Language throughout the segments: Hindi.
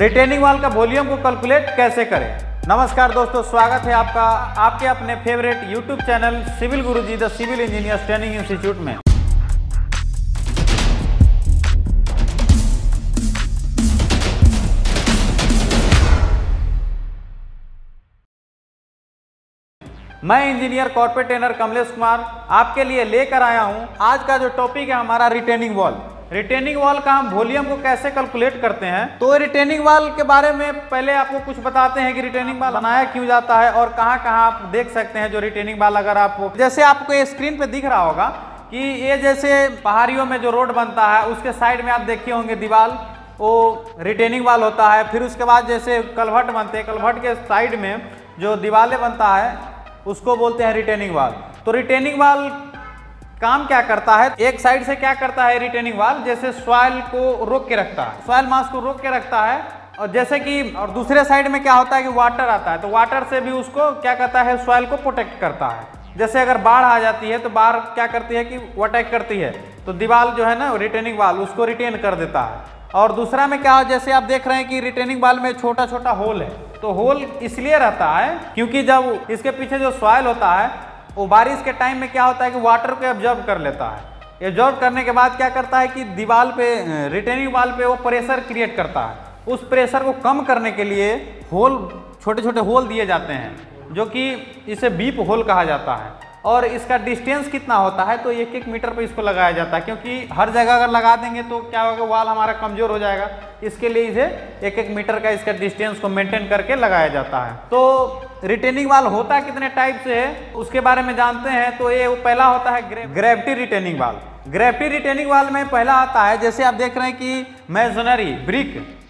रिटेनिंग वॉल का वॉल्यूम को कैलकुलेट कैसे करें। नमस्कार दोस्तों, स्वागत है आपका आपके अपने favourite YouTube channel civil Guruji the civil engineers training institute में। मैं engineer corporate trainer Kamlesh Kumar आपके लिए लेकर आया हूं। आज का जो टॉपिक है हमारा रिटेनिंग वॉल। रिटेनिंग वॉल का हम वॉल्यूम को कैसे कैलकुलेट करते हैं। तो रिटेनिंग वॉल के बारे में पहले आपको कुछ बताते हैं कि रिटेनिंग वॉल बनाया क्यों जाता है और कहां कहां आप देख सकते हैं जो रिटेनिंग वॉल। अगर आप जैसे आपको ये स्क्रीन पे दिख रहा होगा कि ये जैसे पहाड़ियों में जो रोड बनता है उसके साइड में आप देखे होंगे दीवार, वो रिटेनिंग वॉल होता है। फिर उसके बाद जैसे कलभट बनते हैं, कलभट के साइड में जो दीवारें बनता है उसको बोलते हैं रिटेनिंग वॉल। तो रिटेनिंग वॉल काम क्या करता है, एक साइड से क्या करता है रिटेनिंग वॉल, जैसे सॉइल को रोक के रखता है, सॉइल मास को रोक के रखता है। और जैसे कि और दूसरे साइड में क्या होता है कि वाटर आता है, तो वाटर से भी उसको क्या करता है, सॉइल को प्रोटेक्ट करता है। जैसे अगर बाढ़ आ जाती है तो बाढ़ क्या करती है कि अटैक करती है, तो दीवार जो है ना रिटेनिंग वॉल उसको रिटेन कर देता है। और दूसरा में क्या, जैसे आप देख रहे हैं कि रिटेनिंग वॉल में छोटा छोटा होल है, तो होल इसलिए रहता है क्योंकि जब इसके पीछे जो सॉइल होता है वो बारिश के टाइम में क्या होता है कि वाटर को एब्जॉर्ब कर लेता है। एब्जॉर्ब करने के बाद क्या करता है कि दीवार पे, रिटेनिंग वॉल पे वो प्रेशर क्रिएट करता है। उस प्रेशर को कम करने के लिए होल, छोटे छोटे होल दिए जाते हैं जो कि इसे बीप होल कहा जाता है। और इसका डिस्टेंस कितना होता है, तो 1-1 मीटर पे इसको लगाया जाता है, क्योंकि हर जगह अगर लगा देंगे तो क्या होगा, वॉल हमारा कमजोर हो जाएगा। इसके लिए इसे 1-1 मीटर का इसका डिस्टेंस को मेंटेन करके लगाया जाता है। तो रिटेनिंग वॉल होता कितने टाइप से है उसके बारे में जानते हैं। तो ये पहला होता है gravity retaining wall. Gravity retaining wall में पहला आता है, जैसे आप देख रहे हैं कि मैसनरी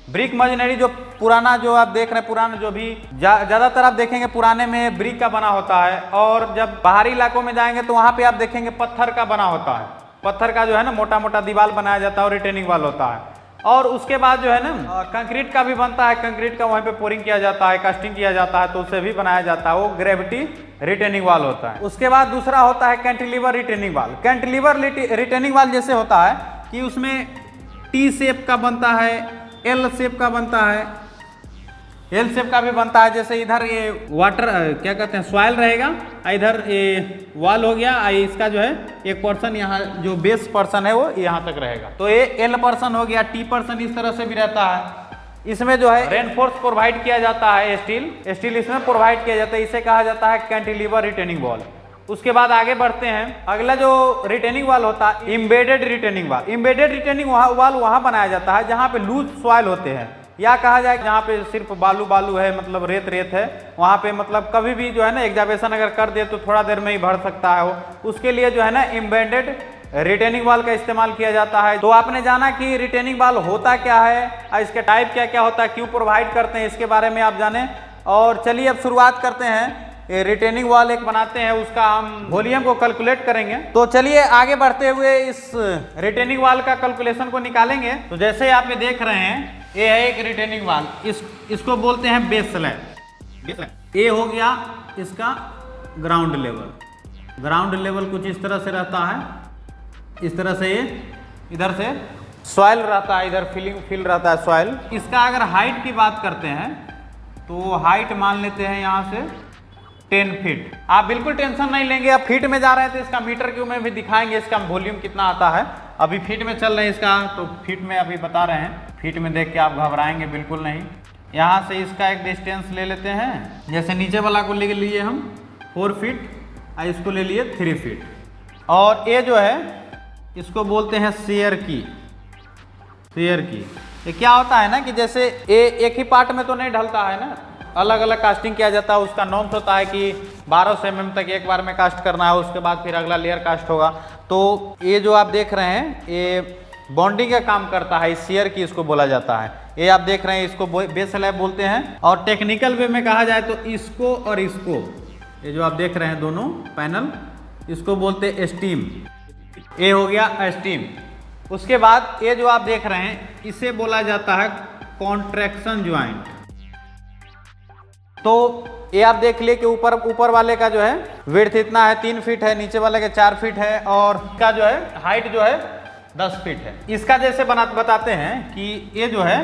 ब्रिक मशीनरी, जो पुराना जो आप देख रहे हैं, पुराना जो भी ज़्यादातर आप देखेंगे पुराने में ब्रिक का बना होता है। और जब बाहरी इलाकों में जाएंगे तो वहाँ पे आप देखेंगे पत्थर का बना होता है। पत्थर का जो है ना मोटा मोटा दीवार बनाया जाता है और रिटेनिंग वॉल होता है। और उसके बाद जो है ना कंक्रीट का भी बनता है, कंक्रीट का वहीं पे पोरिंग किया जाता है, कास्टिंग किया जाता है, तो उससे भी बनाया जाता है, वो ग्रेविटी रिटेनिंग वॉल होता है। उसके बाद दूसरा होता है cantilever retaining wall. Cantilever retaining wall जैसे होता है कि उसमें टी शेप का बनता है, एल शेप का बनता है, एल शेप का भी बनता है। जैसे इधर ये वाटर क्या कहते हैं सॉइल रहेगा, इधर ये वॉल हो गया, इसका जो है एक पर्सन यहाँ जो बेस पर्सन है वो यहाँ तक रहेगा, तो ये एल पर्सन हो गया। टी पर्सन इस तरह से भी रहता है। इसमें जो है रेनफोर्स प्रोवाइड किया जाता है, स्टील इसमें प्रोवाइड किया जाता है, इसे कहा जाता है कैंटिलीवर रिटेनिंग वॉल। उसके बाद आगे बढ़ते हैं, अगला जो रिटेनिंग वॉल होता है embedded retaining wall. Embedded retaining wall वहाँ बनाया जाता है जहाँ पे लूज सॉइल होते हैं, या कहा जाए जहाँ पे सिर्फ बालू है, मतलब रेत है, वहाँ पे मतलब कभी भी जो है ना एग्जावेशन अगर कर दे तो थोड़ा देर में ही भर सकता है वो। उसके लिए जो है ना एम्बेडेड रिटेनिंग वॉल का इस्तेमाल किया जाता है। तो आपने जाना कि रिटेनिंग वॉल होता क्या है और इसके टाइप क्या क्या होता है, क्यों प्रोवाइड करते हैं, इसके बारे में आप जाने। और चलिए अब शुरुआत करते हैं, रिटेनिंग वॉल एक बनाते हैं, उसका हम वॉल्यूम को कैलकुलेट करेंगे। तो चलिए आगे बढ़ते हुए इस रिटेनिंग वॉल का कैलकुलेशन को निकालेंगे। तो जैसे आप ये देख रहे हैं, ये है एक रिटेनिंग वॉल, इसको बोलते हैं बेस स्लैब। ये हो गया इसका ग्राउंड लेवल। ग्राउंड लेवल कुछ इस तरह से रहता है, इस तरह से ये इधर से सॉइल रहता है, इधर फिल रहता है सॉइल। इसका अगर हाइट की बात करते हैं तो हाइट मान लेते हैं यहाँ से 10 फीट। आप बिल्कुल टेंशन नहीं लेंगे, आप फीट में जा रहे हैं तो इसका मीटर क्यों में भी दिखाएंगे इसका वॉल्यूम कितना आता है। अभी फीट में चल रहे हैं इसका, तो फीट में अभी बता रहे हैं। फीट में देख के आप घबराएंगे बिल्कुल नहीं। यहाँ से इसका एक डिस्टेंस ले लेते हैं, जैसे नीचे वाला को ले लिए हम 4 फीट और इसको ले लिए 3 फीट। और ये जो है इसको बोलते हैं शेयर की। ये क्या होता है ना कि जैसे ये एक ही पार्ट में तो नहीं ढलता है ना, अलग अलग कास्टिंग किया जाता है। उसका नॉर्म्स होता है कि 1200 mm तक एक बार में कास्ट करना है, उसके बाद फिर अगला लेयर कास्ट होगा। तो ये जो आप देख रहे हैं ये बॉन्डिंग का काम करता है, इस शेयर की इसको बोला जाता है। ये आप देख रहे हैं इसको बेस स्लैब बोलते हैं। और टेक्निकल वे में कहा जाए तो इसको और इसको, ये जो आप देख रहे हैं दोनों पैनल, इसको बोलते हैं स्टीम। ये हो गया स्टीम। उसके बाद ये जो आप देख रहे हैं इसे बोला जाता है कॉन्ट्रैक्शन ज्वाइंट। तो ये आप देख लिए कि ऊपर वाले का जो है विड्थ इतना है 3 फीट है, नीचे वाले का 4 फीट है, और इसका जो है हाइट जो है 10 फीट है। इसका जैसे बताते हैं कि ये जो है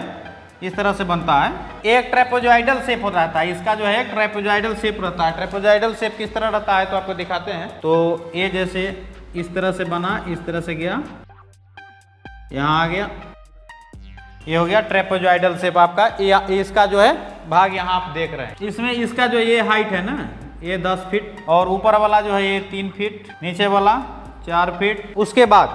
इस तरह से बनता है। एक ट्रेपेजॉइडल शेप हो रहता है, इसका जो है एक ट्रेपेजॉइडल शेप रहता है। ट्रेपेजॉइडल शेप किस तरह रहता है तो आपको दिखाते हैं। तो ये जैसे इस तरह से बना, इस तरह से गया, यहाँ आ गया, ये हो गया ट्रेपेजॉइडल शेप आपका। ये इसका जो है भाग यहाँ आप देख रहे हैं। इसमें इसका जो ये हाइट है ना, ये 10 फीट, और ऊपर वाला जो है ये 3 फीट, नीचे वाला 4 फीट। उसके बाद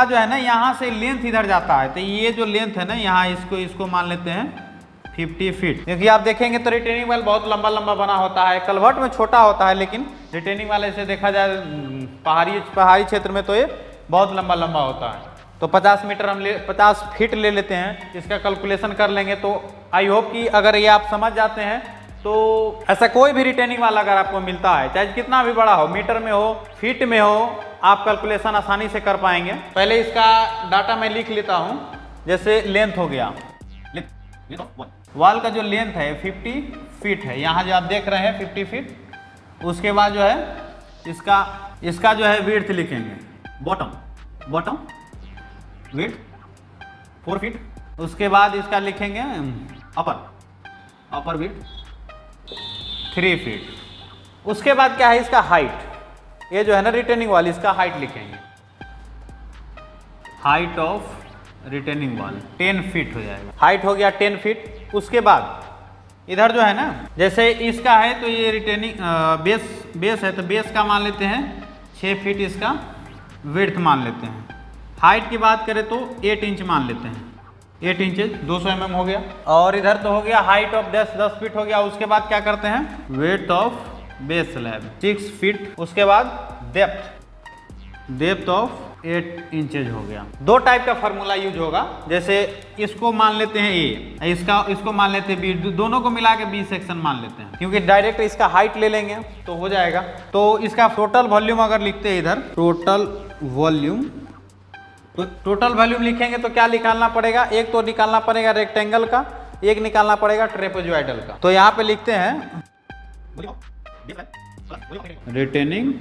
जो है ना, यहाँ से लेंथ इधर जाता है, तो ये जो लेंथ है ना यहाँ, इसको मान लेते हैं 50 फीट। क्योंकि आप देखेंगे तो रिटेनिंग वाल बहुत लंबा लंबा बना होता है, कलवर्ट में छोटा होता है, लेकिन रिटेनिंग वाल ऐसे देखा जाए पहाड़ी क्षेत्र में तो ये बहुत लंबा लंबा होता है। तो 50 फीट ले लेते हैं, इसका कैलकुलेशन कर लेंगे। तो आई होप कि अगर ये आप समझ जाते हैं तो ऐसा कोई भी रिटेनिंग वाल अगर आपको मिलता है, चाहे कितना भी बड़ा हो, मीटर में हो, फीट में हो, आप कैलकुलेशन आसानी से कर पाएंगे। पहले इसका डाटा मैं लिख लेता हूं। जैसे लेंथ हो गया, वाल का जो लेंथ है 50 फीट है, यहाँ जो आप देख रहे हैं 50 फीट। उसके बाद जो है इसका जो है विड्थ लिखेंगे, बॉटम विड्थ 4 फीट। उसके बाद इसका लिखेंगे अपर विड्थ 3 फीट। उसके बाद क्या है इसका हाइट, ये जो है ना रिटेनिंग वाल, इसका हाइट लिखेंगे, हाइट ऑफ रिटेनिंग वाल 10 फीट हो जाएगा। हाइट हो गया 10 फीट। उसके बाद इधर जो है ना, जैसे इसका है तो ये रिटेनिंग बेस है, तो बेस का मान लेते हैं 6 फीट, इसका विड्थ मान लेते हैं। हाइट की बात करें तो 8 इंच मान लेते हैं, 8 इंचेज 200 mm हो गया। और इधर तो हो गया हाइट ऑफ 10 फीट हो गया। उसके बाद क्या करते हैं, width of base slab 6 feet. उसके बाद डेप्थ ऑफ 8 इंचेज हो गया। 2 टाइप का फार्मूला यूज होगा। जैसे इसको मान लेते हैं ए, इसको मान लेते हैं बी, दोनों को मिला के बी सेक्शन मान लेते हैं, क्योंकि डायरेक्ट इसका हाइट ले लेंगे तो हो जाएगा। तो इसका टोटल वॉल्यूम अगर लिखते हैं इधर, टोटल वॉल्यूम लिखेंगे तो क्या निकालना पड़ेगा, एक तो निकालना पड़ेगा रेक्टेंगल का, एक निकालना पड़ेगा ट्रेपेजॉइडल का। तो यहाँ पे लिखते हैं retaining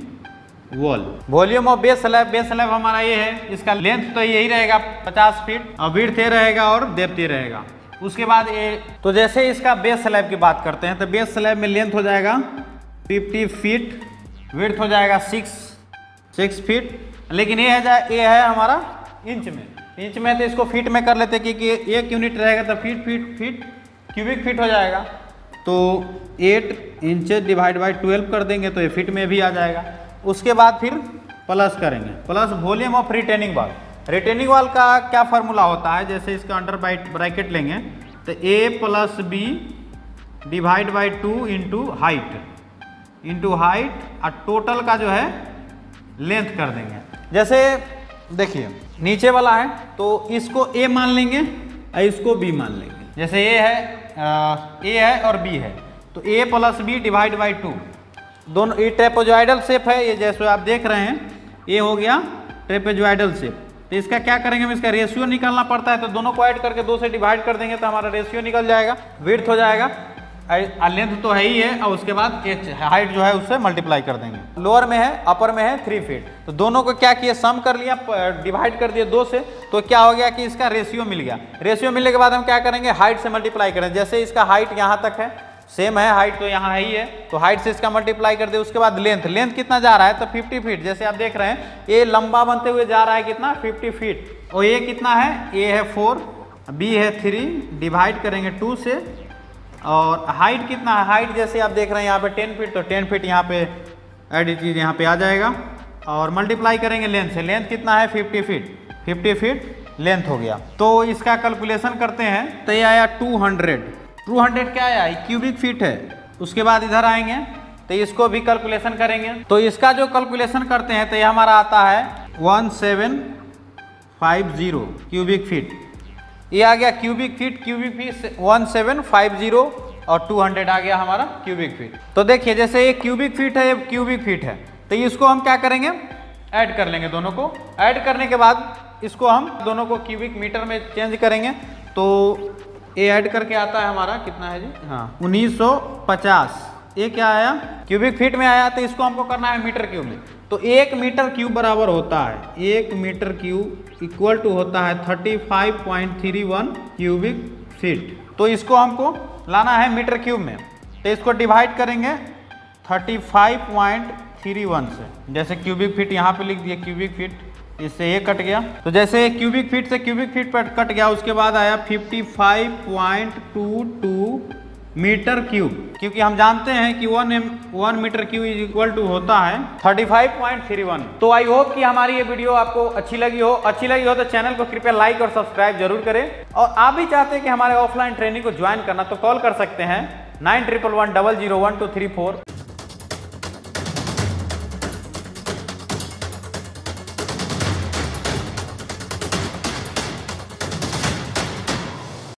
wall, volume of base slab हमारा ये है। इसका लेंथ तो यही रहेगा 50 फीट, और विड्थ ये रहेगा और डेप्थ ये रहेगा। उसके बाद ये, तो जैसे इसका बेस स्लैब की बात करते हैं, तो बेस स्लैब में लेंथ हो जाएगा 50 फीट, विड्थ हो जाएगा 6 फीट। लेकिन ये है हमारा इंच में, तो इसको फीट में कर लेते हैं, क्योंकि 1 यूनिट रहेगा तो फीट क्यूबिक फीट हो जाएगा। तो 8 इंचेज डिवाइड बाई 12 कर देंगे तो ये फीट में भी आ जाएगा। उसके बाद फिर प्लस करेंगे, प्लस वॉल्यूम ऑफ रिटेनिंग वाल। रिटेनिंग वाल का क्या फार्मूला होता है, जैसे इसका अंडर ब्रैकेट लेंगे तो a + b divide by 2 into height और टोटल का जो है लेंथ कर देंगे। जैसे देखिए नीचे वाला है तो इसको a मान लेंगे और इसको b मान लेंगे। जैसे a है और b है, तो a + b डिवाइड बाई 2, दोनों ये ट्रेपेजॉइडल शेप है। ये जैसे आप देख रहे हैं ये हो गया ट्रेपेजॉइडल शेप। तो इसका क्या करेंगे, हम इसका रेशियो निकालना पड़ता है, तो दोनों को ऐड करके 2 से डिवाइड कर देंगे तो हमारा रेशियो निकल जाएगा। विड्थ हो जाएगा, लेंथ तो है ही है, और उसके बाद हाइट जो है उससे मल्टीप्लाई कर देंगे। लोअर में है, अपर में है 3 फीट, तो दोनों को क्या किया, सम कर लिया, डिवाइड कर दिया 2 से, तो क्या हो गया कि इसका रेशियो मिल गया। रेशियो मिलने के बाद हम क्या करेंगे, हाइट से मल्टीप्लाई करें। जैसे इसका हाइट यहाँ तक है, सेम है हाइट, तो यहाँ ही है, तो हाइट से इसका मल्टीप्लाई कर दे। उसके बाद लेंथ कितना जा रहा है, तो 50 फीट। जैसे आप देख रहे हैं ये लंबा बनते हुए जा रहा है कितना, 50 फीट। और ये कितना है, ए है 4, बी है 3, डिवाइड करेंगे 2 से। और हाइट कितना है, हाइट जैसे आप देख रहे हैं यहाँ पे 10 फीट, तो 10 फीट यहाँ पे एड चीज यहाँ पे आ जाएगा। और मल्टीप्लाई करेंगे लेंथ से, लेंथ कितना है 50 फीट लेंथ हो गया। तो इसका कैलकुलेशन करते हैं, तो ये आया 200 क्या आया, क्यूबिक फीट है। उसके बाद इधर आएंगे तो इसको भी कैलकुलेशन करेंगे। तो इसका जो कैलकुलेशन करते हैं तो ये हमारा आता है 1750 क्यूबिक फीट। ये आ गया क्यूबिक फीट 1750 और 200 आ गया हमारा क्यूबिक फीट। तो देखिए जैसे ये क्यूबिक फीट है, ये क्यूबिक फीट है, तो इसको हम क्या करेंगे, ऐड कर लेंगे। दोनों को ऐड करने के बाद इसको हम दोनों को क्यूबिक मीटर में चेंज करेंगे। तो ये ऐड करके आता है हमारा कितना है जी, हाँ 1950। ये क्या आया, क्यूबिक फीट में आया, तो इसको हमको करना है मीटर क्यूब में। तो 1 मीटर क्यूब बराबर होता है, 1 मीटर क्यूब इक्वल टू होता है 35.31 क्यूबिक फीट। तो इसको हमको लाना है मीटर क्यूब में, तो इसको डिवाइड करेंगे 35.31 से। जैसे क्यूबिक फीट यहाँ पे लिख दिया क्यूबिक फीट, इससे ये कट गया। तो जैसे क्यूबिक फीट से क्यूबिक फीट पर कट गया, उसके बाद आया 55.22 मीटर क्यूब, क्योंकि हम जानते हैं कि 1 metre cube is equal to होता है 35.31। तो आई होप कि हमारी ये वीडियो आपको अच्छी लगी हो तो चैनल को कृपया लाइक और सब्सक्राइब जरूर करें। और आप भी चाहते हैं कि हमारे ऑफलाइन ट्रेनिंग को ज्वाइन करना, तो कॉल कर सकते हैं 9111001234।